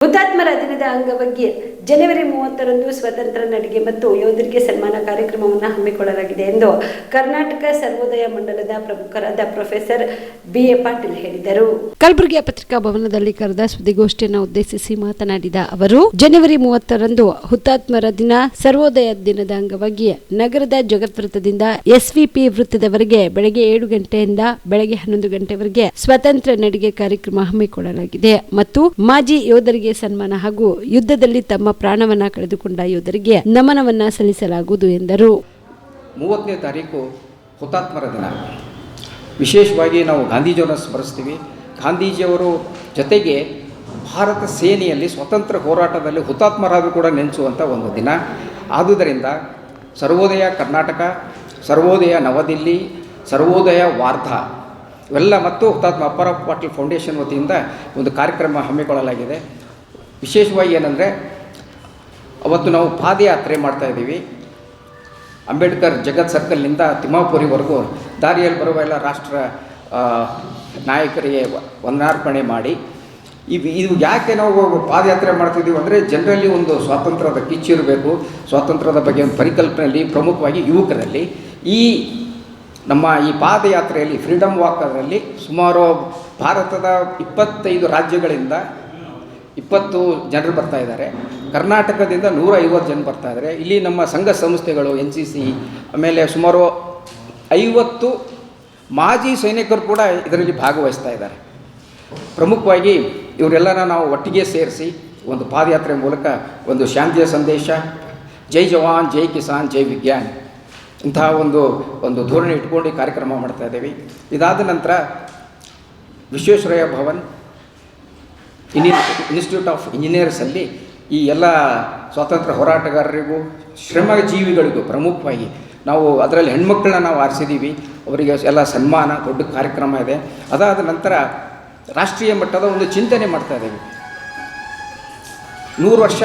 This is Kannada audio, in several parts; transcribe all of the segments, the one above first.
ಹುತಾತ್ಮರ ದಿನದ ಅಂಗವಾಗಿ ಜನವರಿ 30ರಂದು ಸ್ವತಂತ್ರ ನಡಿಗೆ ಮತ್ತು ಯೋಧರಿಗೆ ಸನ್ಮಾನ ಕಾರ್ಯಕ್ರಮವನ್ನು ಹಮ್ಮಿಕೊಳ್ಳಲಾಗಿದೆ ಎಂದು ಕರ್ನಾಟಕ ಸರ್ವೋದಯ ಮಂಡಲದ ಪ್ರಮುಖರಾದ ಪ್ರೊಫೆಸರ್ ಬಿ.ಎ. ಪಾಟೀಲ್ ಹೇಳಿದರು. ಕಲಬುರಗಿಯ ಪತ್ರಿಕಾ ಭವನದಲ್ಲಿ ಕರೆದ ಸುದ್ದಿಗೋಷ್ಠಿಯನ್ನು ಉದ್ದೇಶಿಸಿ ಮಾತನಾಡಿದ ಅವರು, ಜನವರಿ 30ರಂದು ಹುತಾತ್ಮರ ದಿನ ಸರ್ವೋದಯ ದಿನದ ಅಂಗವಾಗಿ ನಗರದ ಜಗತ್ ವೃತ್ತದಿಂದ ಎಸ್ವಿಪಿ ವೃತ್ತದವರೆಗೆ ಬೆಳಗ್ಗೆ 7 ಗಂಟೆಯಿಂದ ಬೆಳಗ್ಗೆ 11 ಗಂಟೆವರೆಗೆ ಸ್ವತಂತ್ರ ನಡಿಗೆ ಕಾರ್ಯಕ್ರಮ ಹಮ್ಮಿಕೊಳ್ಳಲಾಗಿದೆ ಮತ್ತು ಮಾಜಿ ಯೋಧರಿಗೆ ಸನ್ಮಾನ ಹಾಗೂ ಯುದ್ಧದಲ್ಲಿ ತಮ್ಮ ಪ್ರಾಣವನ್ನ ಕಳೆದುಕೊಂಡ ಯೋಧರಿಗೆ ನಮನವನ್ನ ಸಲ್ಲಿಸಲಾಗುವುದು ಎಂದರು. 30ನೇ ತಾರೀಕು ಹುತಾತ್ಮರ ದಿನ. ವಿಶೇಷವಾಗಿ ನಾವು ಗಾಂಧೀಜಿಯವರನ್ನು ಸ್ಮರಿಸ್ತೀವಿ. ಗಾಂಧೀಜಿಯವರು ಜೊತೆಗೆ ಭಾರತ ಸೇನೆಯಲ್ಲಿ ಸ್ವತಂತ್ರ ಹೋರಾಟದಲ್ಲಿ ಹುತಾತ್ಮರಾದರೂ ಕೂಡ ನೆನೆಸುವಂಥ ಒಂದು ದಿನ. ಆದುದರಿಂದ ಸರ್ವೋದಯ ಕರ್ನಾಟಕ, ಸರ್ವೋದಯ ನವದಿಲ್ಲಿ, ಸರ್ವೋದಯ ವಾರ್ಧಾ ಇವೆಲ್ಲ ಮತ್ತು ಹುತಾತ್ಮ ಅಪ್ಪರ ಪಾಟೀಲ್ ಫೌಂಡೇಶನ್ ವತಿಯಿಂದ ಒಂದು ಕಾರ್ಯಕ್ರಮ ಹಮ್ಮಿಕೊಳ್ಳಲಾಗಿದೆ. ವಿಶೇಷವಾಗಿ ಏನಂದರೆ, ಅವತ್ತು ನಾವು ಪಾದಯಾತ್ರೆ ಮಾಡ್ತಾಯಿದ್ದೀವಿ. ಅಂಬೇಡ್ಕರ್ ಜಗತ್ ಸರ್ಕಲ್ನಿಂದ ತಿಮ್ಮಾಪುರಿವರೆಗೂ ದಾರಿಯಲ್ಲಿ ಬರುವ ಎಲ್ಲ ರಾಷ್ಟ್ರ ನಾಯಕರಿಗೆ ವಂದನಾರ್ಪಣೆ ಮಾಡಿ ಇದು ಯಾಕೆ ನಾವು ಪಾದಯಾತ್ರೆ ಮಾಡ್ತಿದ್ದೀವಿ ಅಂದರೆ, ಜನರಲ್ಲಿ ಒಂದು ಸ್ವಾತಂತ್ರ್ಯದ ಕಿಚ್ಚಿರಬೇಕು, ಸ್ವಾತಂತ್ರ್ಯದ ಬಗ್ಗೆ ಒಂದು ಪರಿಕಲ್ಪನೆಯಲ್ಲಿ ಪ್ರಮುಖವಾಗಿ ಯುವಕರಲ್ಲಿ ನಮ್ಮ ಈ ಪಾದಯಾತ್ರೆಯಲ್ಲಿ ಫ್ರೀಡಮ್ ವಾಕರಲ್ಲಿ ಸುಮಾರು ಭಾರತದ 25 ರಾಜ್ಯಗಳಿಂದ 20 ಜನರು ಬರ್ತಾ ಇದ್ದಾರೆ. ಕರ್ನಾಟಕದಿಂದ 150 ಜನ ಬರ್ತಾ ಇದ್ದಾರೆ. ಇಲ್ಲಿ ನಮ್ಮ ಸಂಘ ಸಂಸ್ಥೆಗಳು NCC, ಆಮೇಲೆ ಸುಮಾರು 50 ಮಾಜಿ ಸೈನಿಕರು ಕೂಡ ಇದರಲ್ಲಿ ಭಾಗವಹಿಸ್ತಾ ಇದ್ದಾರೆ. ಪ್ರಮುಖವಾಗಿ ಇವರೆಲ್ಲನ ನಾವು ಒಟ್ಟಿಗೆ ಸೇರಿಸಿ ಒಂದು ಪಾದಯಾತ್ರೆ ಮೂಲಕ ಒಂದು ಶಾಂತಿಯ ಸಂದೇಶ, ಜೈ ಜವಾನ್, ಜೈ ಕಿಸಾನ್, ಜೈ ವಿಜ್ಞಾನ್ ಇಂತಹ ಒಂದು ಧೋರಣೆ ಇಟ್ಕೊಂಡು ಕಾರ್ಯಕ್ರಮ ಮಾಡ್ತಾ ಇದ್ದೀವಿ. ಇದಾದ ನಂತರ ವಿಶ್ವೇಶ್ವರಯ್ಯ ಭವನ್ ಇನ್ಸ್ಟಿಟ್ಯೂಟ್ ಆಫ್ ಇಂಜಿನಿಯರ್ಸಲ್ಲಿ ಈ ಎಲ್ಲ ಸ್ವಾತಂತ್ರ್ಯ ಹೋರಾಟಗಾರರಿಗೂ ಶ್ರಮಜೀವಿಗಳಿಗೂ ಪ್ರಮುಖವಾಗಿ ನಾವು ಅದರಲ್ಲಿ ಹೆಣ್ಮಕ್ಳನ್ನ ನಾವು ಆರಿಸಿದ್ದೀವಿ. ಅವರಿಗೆ ಎಲ್ಲ ಸನ್ಮಾನ ದೊಡ್ಡ ಕಾರ್ಯಕ್ರಮ ಇದೆ. ಅದಾದ ನಂತರ ರಾಷ್ಟ್ರೀಯ ಮಟ್ಟದ ಒಂದು ಚಿಂತನೆ ಮಾಡ್ತಾಯಿದ್ದೀವಿ. 100 ವರ್ಷ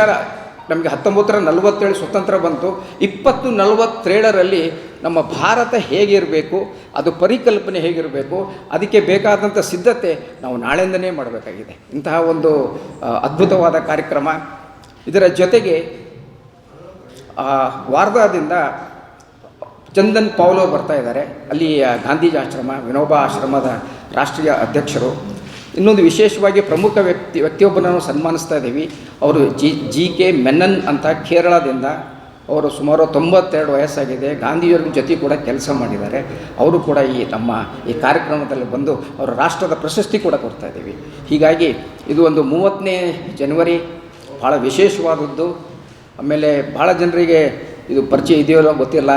ನಮಗೆ 1947 ಸ್ವತಂತ್ರ ಬಂತು. 2047ರಲ್ಲಿ ನಮ್ಮ ಭಾರತ ಹೇಗಿರಬೇಕು, ಅದು ಪರಿಕಲ್ಪನೆ ಹೇಗಿರಬೇಕು, ಅದಕ್ಕೆ ಬೇಕಾದಂಥ ಸಿದ್ಧತೆ ನಾವು ನಾಳೆಯಿಂದನೇ ಮಾಡಬೇಕಾಗಿದೆ. ಇಂತಹ ಒಂದು ಅದ್ಭುತವಾದ ಕಾರ್ಯಕ್ರಮ. ಇದರ ಜೊತೆಗೆ ವಾರ್ಧಾದಿಂದ ಚಂದನ್ ಪೌಲೋ ಬರ್ತಾ ಇದ್ದಾರೆ. ಅಲ್ಲಿ ಗಾಂಧೀಜಿ ಆಶ್ರಮ, ವಿನೋಬಾ ಆಶ್ರಮದ ರಾಷ್ಟ್ರೀಯ ಅಧ್ಯಕ್ಷರು. ಇನ್ನೊಂದು ವಿಶೇಷವಾಗಿ ಪ್ರಮುಖ ವ್ಯಕ್ತಿಯೊಬ್ಬನನ್ನು ಸನ್ಮಾನಿಸ್ತಾ ಇದ್ದೀವಿ. ಅವರು ಜಿ.ಕೆ. ಮೆನನ್ ಅಂತ ಕೇರಳದಿಂದ. ಅವರು ಸುಮಾರು 92 ವಯಸ್ಸಾಗಿದೆ. ಗಾಂಧಿಯವರ ಜೊತೆ ಕೂಡ ಕೆಲಸ ಮಾಡಿದ್ದಾರೆ. ಅವರು ಕೂಡ ನಮ್ಮ ಈ ಕಾರ್ಯಕ್ರಮದಲ್ಲಿ ಬಂದು ಅವರ ರಾಷ್ಟ್ರದ ಪ್ರಶಸ್ತಿ ಕೂಡ ಕೊಡ್ತಾ ಇದ್ದೀವಿ. ಹೀಗಾಗಿ ಇದು ಒಂದು 30ನೇ ಜನವರಿ ಭಾಳ ವಿಶೇಷವಾದದ್ದು. ಆಮೇಲೆ ಭಾಳ ಜನರಿಗೆ ಇದು ಪರಿಚಯ ಇದೆಯೋ ಗೊತ್ತಿಲ್ಲ.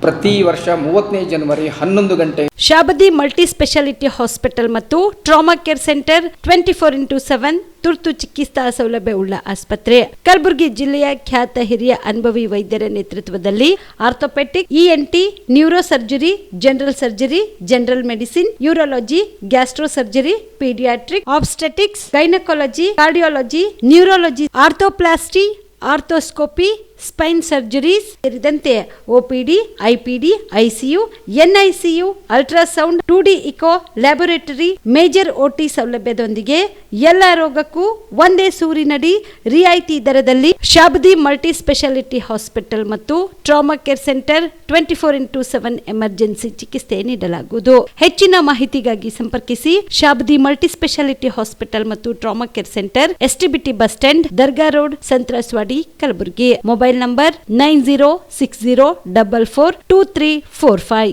ಪ್ರತಿ ವರ್ಷ 30ನೇ ಜನವರಿ 11 ಗಂಟೆ ಶಾಬದಿ ಮಲ್ಟಿ ಸ್ಪೆಷಾಲಿಟಿ ಹಾಸ್ಪಿಟಲ್ ಮತ್ತು ಟ್ರಾಮಾ ಕೇರ್ ಸೆಂಟರ್ 24x7 ತುರ್ತು ಚಿಕಿತ್ಸಾ ಸೌಲಭ್ಯ ಉಳ್ಳ ಆಸ್ಪತ್ರೆ. ಕಲಬುರಗಿ ಜಿಲ್ಲೆಯ ಖ್ಯಾತ ಹಿರಿಯ ಅನುಭವಿ ವೈದ್ಯರ ನೇತೃತ್ವದಲ್ಲಿ orthopaedic, ENT, neuro surgery, general surgery, general medicine, urology, gastro surgery, paediatric, obstetrics, gynaecology, cardiology, neurology, arthroplasty, arthroscopy, spine surgeries ಸೇರಿದಂತೆ OPD, IPD, ICU, NICU, ultrasound, 2D echo, laboratory, major OT ಸೌಲಭ್ಯದೊಂದಿಗೆ ಎಲ್ಲ ರೋಗಕ್ಕೂ ಒಂದೇ ಸೂರಿನಡಿ ರಿಯಾಯಿತಿ ದರದಲ್ಲಿ ಶಾಬದಿ ಮಲ್ಟಿ ಸ್ಪೆಷಾಲಿಟಿ ಹಾಸ್ಪಿಟಲ್ ಮತ್ತು trauma care centre 24x7 emergency ಚಿಕಿತ್ಸೆ ನೀಡಲಾಗುವುದು. ಹೆಚ್ಚಿನ ಮಾಹಿತಿಗಾಗಿ ಸಂಪರ್ಕಿಸಿ ಶಾಬದಿ ಮಲ್ಟಿ ಸ್ಪೆಷಾಲಿಟಿ ಹಾಸ್ಪಿಟಲ್ ಮತ್ತು trauma care centre, STBT bus stand, ದರ್ಗಾ ರೋಡ್, ಸಂತ್ರಸ್ವಾಡಿ, ಕಲಬುರಗಿ. Mobile number 9060442345.